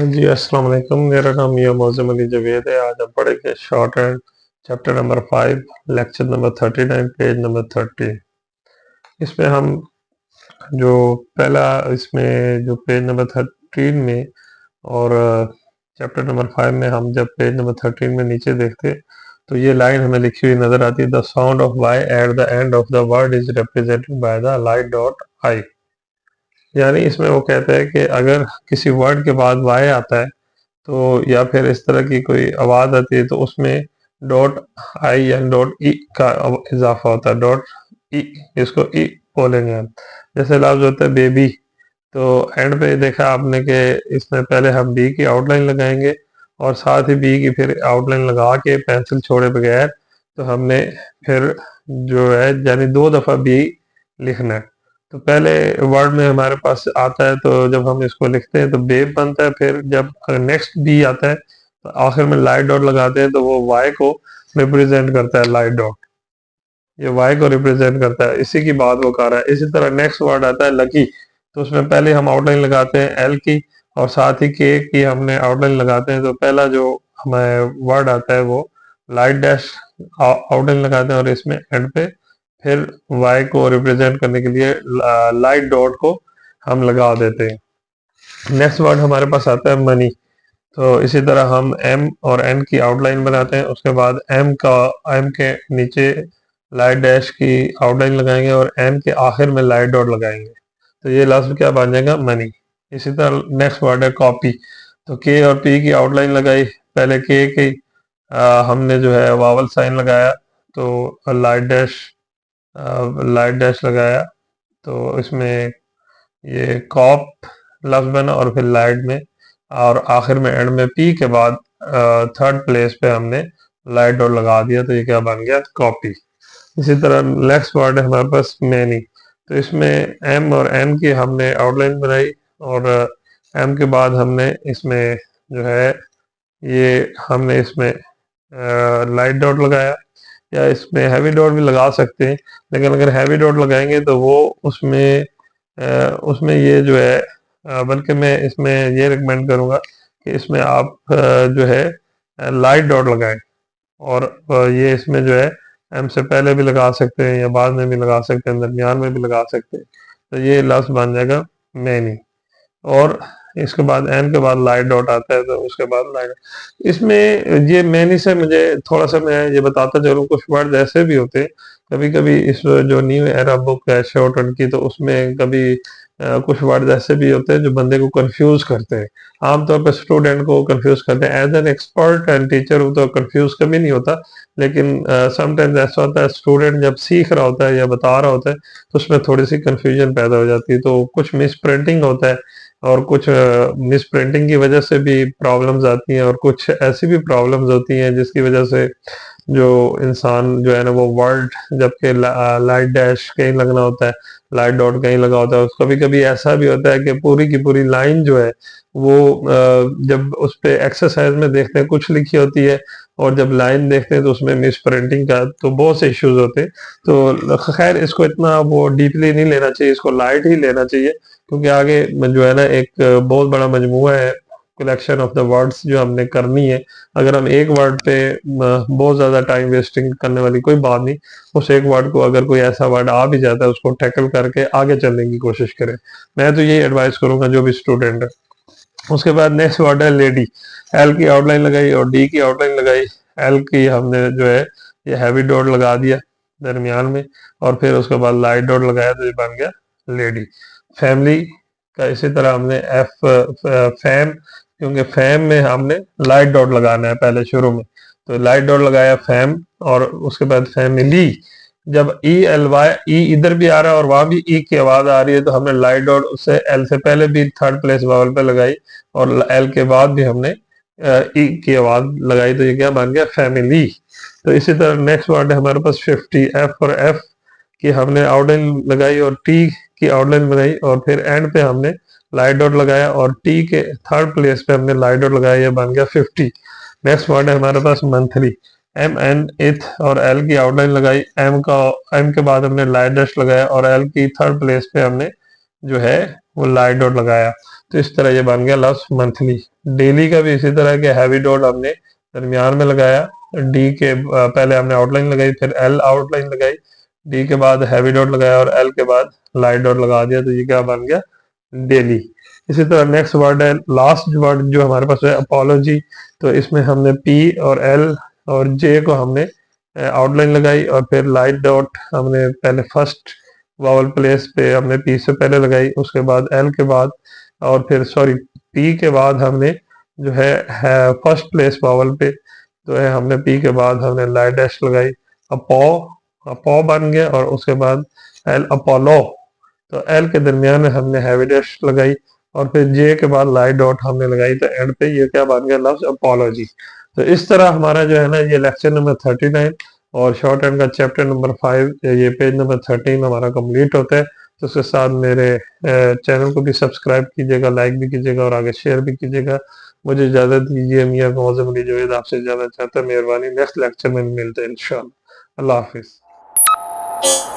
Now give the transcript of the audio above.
जी अस्सलाम वालेकुम। मेरा नाम मियां मौज़म अली जवेद है। आज हम पढ़ेंगे short hand chapter number 5 lecture number 39 page number 30। इसमें हम जो पहला इसमें जो पेज नंबर 13 में और चैप्टर नंबर 5 में हम जब पेज नंबर 13 में नीचे देखते तो ये लाइन हमें लिखी हुई नजर आती है, the sound of Y at the end of the word is represented by the light dot I. यानी इसमें वो कहता है कि अगर किसी वर्ड के बाद वाई आता है तो या फिर इस तरह की कोई आवाज आती है तो उसमें डॉट आई या डॉट ई का इजाफा होता है। डॉट ई, इसको ई बोलेंगे हम। जैसे लफ्ज होता है बेबी, तो एंड पे देखा आपने कि इसमें पहले हम बी की आउटलाइन लगाएंगे और साथ ही बी की फिर आउटलाइन लगा के पेंसिल छोड़े बगैर तो हमने फिर जो है यानी 2 दफा बी लिखना है। तो पहले वर्ड में हमारे पास आता है तो जब हम इसको लिखते हैं तो बेब बनता है। फिर जब नेक्स्ट बी आता है तो आखिर में लाइट डॉट लगाते हैं तो वो वाई को रिप्रेजेंट करता है। लाइट डॉट ये वाई को रिप्रेजेंट करता है, इसी की बात वो कर रहा है। इसी तरह नेक्स्ट वर्ड आता है लकी, तो उसमें पहले हम आउटलाइन लगाते हैं एल की और साथ ही के की हमने आउटलाइन लगाते हैं। तो पहला जो हमें वर्ड आता है वो लाइट डैश आउटलाइन लगाते हैं और इसमें एंड पे फिर वाई को रिप्रेजेंट करने के लिए लाइट डॉट को हम लगा देते हैं। नेक्स्ट वर्ड हमारे पास आता है मनी, तो इसी तरह हम एम और एन की आउटलाइन बनाते हैं। उसके बाद एम के नीचे लाइट डैश की आउटलाइन लगाएंगे और एन के आखिर में लाइट डॉट लगाएंगे, तो ये लास्ट क्या बन जाएगा, मनी। इसी तरह नेक्स्ट वर्ड है कॉपी, तो के और पी की आउटलाइन लगाई। पहले के की हमने जो है वावल साइन लगाया तो लाइट डैश लगाया, तो इसमें ये कॉप लफ्ज बना और फिर लाइट में और आखिर में एंड में पी के बाद थर्ड प्लेस पे हमने लाइट डॉट लगा दिया, तो ये क्या बन गया, कॉपी। इसी तरह नेक्स्ट वर्ड है हमारे पास मैनी, तो इसमें एम और एन की हमने आउटलाइन बनाई और एम के बाद हमने इसमें जो है ये हमने इसमें लाइट डॉट लगाया, या इसमें हैवी डॉट भी लगा सकते हैं। लेकिन अगर हैवी डॉट लगाएंगे तो वो उसमें ये जो है बल्कि मैं इसमें ये रिकमेंड करूंगा कि इसमें आप जो है लाइट डॉट लगाएं और ये इसमें जो है एम से पहले भी लगा सकते हैं या बाद में भी लगा सकते हैं, दरमियान में भी लगा सकते हैं। तो ये लफ्ज बन जाएगा मैनी। और इसके बाद एन के बाद लाइट डॉट आता है तो उसके बाद लाइट। इसमें ये मैनी से मुझे थोड़ा सा मैं ये बताता चलूँ, कुछ वर्ड ऐसे भी होते हैं कभी कभी इस जो न्यू एरा बुक है शॉर्ट की, तो उसमें कभी कुछ वर्ड ऐसे भी होते हैं जो बंदे को कंफ्यूज करते हैं। आमतौर पर स्टूडेंट को कंफ्यूज करते हैं। As an expert and teacher वो तो कंफ्यूज कभी नहीं होता, लेकिन समटाइम्स ऐसा होता है स्टूडेंट जब सीख रहा होता है या बता रहा होता है तो उसमें थोड़ी सी कंफ्यूजन पैदा हो जाती है, तो कुछ मिस प्रिंटिंग होता है और कुछ मिस प्रिंटिंग की वजह से भी प्रॉब्लम्स आती हैं और कुछ ऐसी भी प्रॉब्लम्स होती हैं जिसकी वजह से जो इंसान जो है ना वो वर्ड जबकि लाइट डैश कहीं लगना होता है, लाइट डॉट कहीं लगा होता है। कभी कभी ऐसा भी होता है कि पूरी की पूरी लाइन जो है वो जब उस पे एक्सरसाइज में देखते हैं कुछ लिखी होती है और जब लाइन देखते हैं तो उसमें मिस प्रिंटिंग का तो बहुत से इश्यूज होते हैं। तो खैर इसको इतना वो डीपली नहीं लेना चाहिए, इसको लाइट ही लेना चाहिए, क्योंकि आगे जो है ना एक बहुत बड़ा मजमूआ है कलेक्शन ऑफ द वर्ड्स जो हमने करनी है। अगर हम एक वर्ड पे बहुत ज्यादा टाइम वेस्टिंग करने वाली कोई बात नहीं, उस एक वर्ड को अगर कोई ऐसा वर्ड आ भी जाता है उसको टैकल करके आगे चलने की कोशिश करें। मैं तो यही एडवाइस करूंगा जो भी स्टूडेंट है। उसके बाद नेक्स्ट वर्ड है लेडी, एल की आउटलाइन लगाई और डी की आउटलाइन लगाई। एल की हमने जो है ये हैवी डॉट लगा दिया दरमियान में और फिर उसके बाद लाइट डॉट लगाया तो ये बन गया लेडी। फैमिली का इसी तरह हमने फैम, क्योंकि फैम में हमने लाइट डॉट लगाना है पहले शुरू में, तो लाइट डॉट लगाया फैम और उसके बाद फैमिली। जब ई एल वाई ई इधर भी आ रहा है और वहां भी ई की आवाज आ रही है तो हमने लाइट डॉट उससे एल से पहले भी थर्ड प्लेस वावल पे लगाई और एल के बाद भी हमने ई की आवाज लगाई, तो ये क्या बन गया, फैमिली। तो इसी तरह नेक्स्ट वर्ड है हमारे पास 50, एफ और एफ की हमने आउटलाइन लगाई और टी की आउटलाइन बनाई और फिर एंड पे हमने लाइट डॉट लगाया और टी के थर्ड प्लेस पे हमने लाइट डॉट लगाया, ये बन गया 50। नेक्स्ट वर्ड है हमारे पास मंथली, एम एन इथ और एल की आउटलाइन लगाई, एम के बाद हमने लाइट डैश लगाया और एल की थर्ड प्लेस पे हमने जो है वो लाइट डॉट लगाया। तो इस तरह ये बन गया लफ्ज मंथली। डेली का भी इसी तरह के हैवी डॉट हमने दरमियान में लगाया, डी के पहले हमने आउटलाइन लगाई, फिर एल आउटलाइन लगाई, डी के बाद हैवी डॉट लगाया और एल के बाद लाइट डॉट लगा दिया, तो ये क्या बन गया, डेली। इसी तरह नेक्स्ट वर्ड है, लास्ट वर्ड जो हमारे पास है अपोलॉजी। तो इसमें हमने पी और एल और जे को हमने आउटलाइन लगाई और फिर लाइट डॉट हमने पहले फर्स्ट वावल प्लेस पे हमने पी से पहले लगाई, उसके बाद एल के बाद, और फिर सॉरी पी के बाद हमने जो है फर्स्ट प्लेस वावल पे जो है हमने पी के बाद हमने लाइट डैश लगाई, अपो, अपो बन गया, और उसके बाद एल अपोलो। तो एल के दरमियान में हमने हैवी डैश लगाई और फिर जे के बाद लाइट डॉट हमने लगाई, तो एंड पे ये क्या बन गया, लफ्ज अपोलॉजी। तो इस तरह हमारा जो है ना ये लेक्चर नंबर 39 और शॉर्ट हैंड का चैप्टर नंबर 5, ये पेज नंबर 13 हमारा कंप्लीट होता है। तो उसके साथ मेरे चैनल को भी सब्सक्राइब कीजिएगा, लाइक भी कीजिएगा और आगे शेयर भी कीजिएगा। मुझे इजाज़त दीजिए, मियां मौज़म अली जो आपसे ज़्यादा चाहता है। मेहरबानी, नेक्स्ट लेक्चर में मिलते हैं इंशाअल्लाह। अल्लाह हाफिज़।